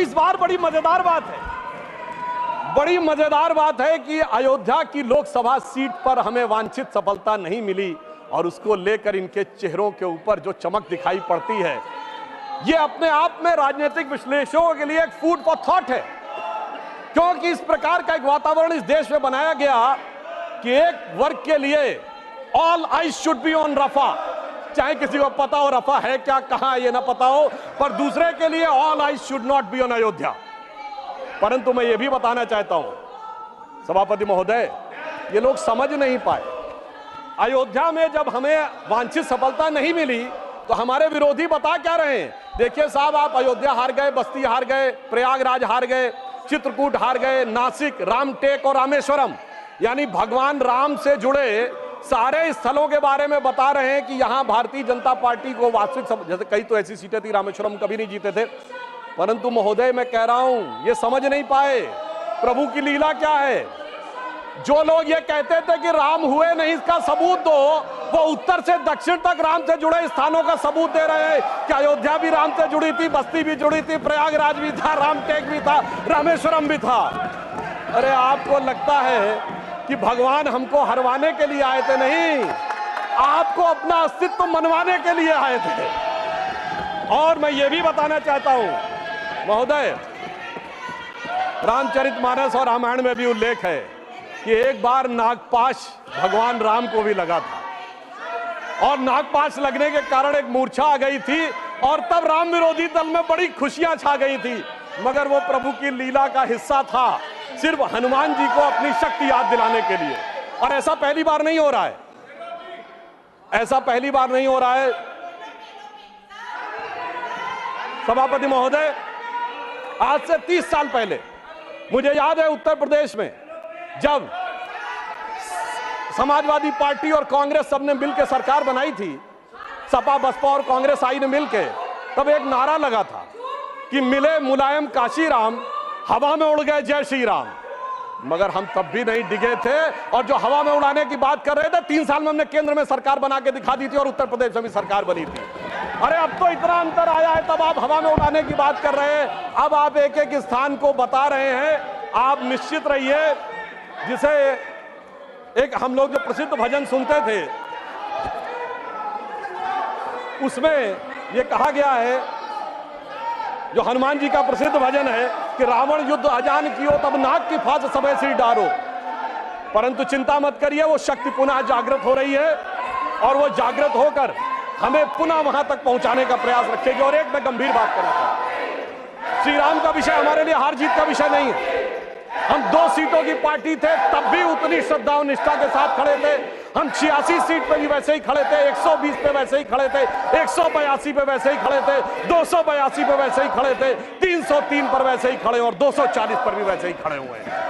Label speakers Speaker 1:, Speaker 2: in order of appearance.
Speaker 1: इस बार बड़ी मजेदार बात है, बड़ी मजेदार बात है कि अयोध्या की लोकसभा सीट पर हमें वांछित सफलता नहीं मिली और उसको लेकर इनके चेहरों के ऊपर जो चमक दिखाई पड़ती है, ये अपने आप में राजनीतिक विश्लेषकों के लिए एक फूड फॉर थॉट है। क्योंकि इस प्रकार का एक वातावरण इस देश में बनाया गया कि एक वर्ग के लिए all eyes should be on Rafah, चाहे किसी को पता हो रफा है क्या, कहां ये ना पता हो, पर दूसरे के लिए all eyes should not be on Ayodhya. परंतु मैं ये भी बताना चाहता हूं सभापति महोदय, ये लोग समझ नहीं पाए। अयोध्या में जब हमें वांछित सफलता नहीं मिली तो हमारे विरोधी बता क्या रहे हैं, देखिए साहब आप अयोध्या हार गए, बस्ती हार गए, प्रयागराज हार गए, चित्रकूट हार गए, नासिक, रामटेक और रामेश्वरम, यानी भगवान राम से जुड़े सारे स्थलों के बारे में बता रहे हैं कि यहां भारतीय जनता पार्टी को वास्तविक, जैसे कई तो ऐसी सीटें थी रामेश्वरम कभी नहीं जीते थे। परंतु महोदय मैं कह रहा हूं ये समझ नहीं पाए प्रभु की लीला क्या है। जो लोग ये कहते थे कि राम हुए नहीं इसका सबूत दो, वो उत्तर से दक्षिण तक राम से जुड़े स्थानों का सबूत दे रहे हैं कि अयोध्या भी राम से जुड़ी थी, बस्ती भी जुड़ी थी, प्रयागराज भी था, रामटेक भी था, रामेश्वरम भी था। अरे आपको लगता है कि भगवान हमको हरवाने के लिए आए थे? नहीं, आपको अपना अस्तित्व मनवाने के लिए आए थे। और मैं ये भी बताना चाहता हूं महोदय, रामचरितमानस और रामायण में भी उल्लेख है कि एक बार नागपाश भगवान राम को भी लगा था और नागपाश लगने के कारण एक मूर्छा आ गई थी और तब राम विरोधी दल में बड़ी खुशियां छा गई थी, मगर वो प्रभु की लीला का हिस्सा था, सिर्फ हनुमान जी को अपनी शक्ति याद दिलाने के लिए। और ऐसा पहली बार नहीं हो रहा है, ऐसा पहली बार नहीं हो रहा है सभापति महोदय। आज से 30 साल पहले मुझे याद है उत्तर प्रदेश में जब समाजवादी पार्टी और कांग्रेस सबने मिलकर सरकार बनाई थी, सपा बसपा और कांग्रेस आई ने मिलकर, तब एक नारा लगा था कि मिले मुलायम काशी राम, हवा में उड़ गए जय श्री राम। मगर हम तब भी नहीं डिगे थे और जो हवा में उड़ाने की बात कर रहे थे, 3 साल में हमने केंद्र में सरकार बना के दिखा दी थी और उत्तर प्रदेश में भी सरकार बनी थी। अरे अब तो इतना अंतर आया है, तब आप हवा में उड़ाने की बात कर रहे हैं, अब आप एक एक स्थान को बता रहे हैं। आप निश्चित रहिए, जिसे एक हम लोग जो प्रसिद्ध भजन सुनते थे उसमें यह कहा गया है, जो हनुमान जी का प्रसिद्ध भजन है कि रावण युद्ध अजान कियो तब नाग की फांस सबे सिर डारो। परंतु चिंता मत करिए, वो शक्ति पुनः जागृत हो रही है और वो जागृत होकर हमें पुनः वहां तक पहुंचाने का प्रयास रखेगी। और एक मैं गंभीर बात करना चाहता हूं, श्री राम का विषय हमारे लिए हार जीत का विषय नहीं है। हम 2 सीटों की पार्टी थे, तब भी उतनी श्रद्धा और निष्ठा के साथ खड़े थे। हम 86 सीट पे भी वैसे ही खड़े थे, 120 पे वैसे ही खड़े थे, 182 पे वैसे ही खड़े थे, 282 पे वैसे ही खड़े थे, 303 पर वैसे ही खड़े और 240 पर भी वैसे ही खड़े हुए हैं।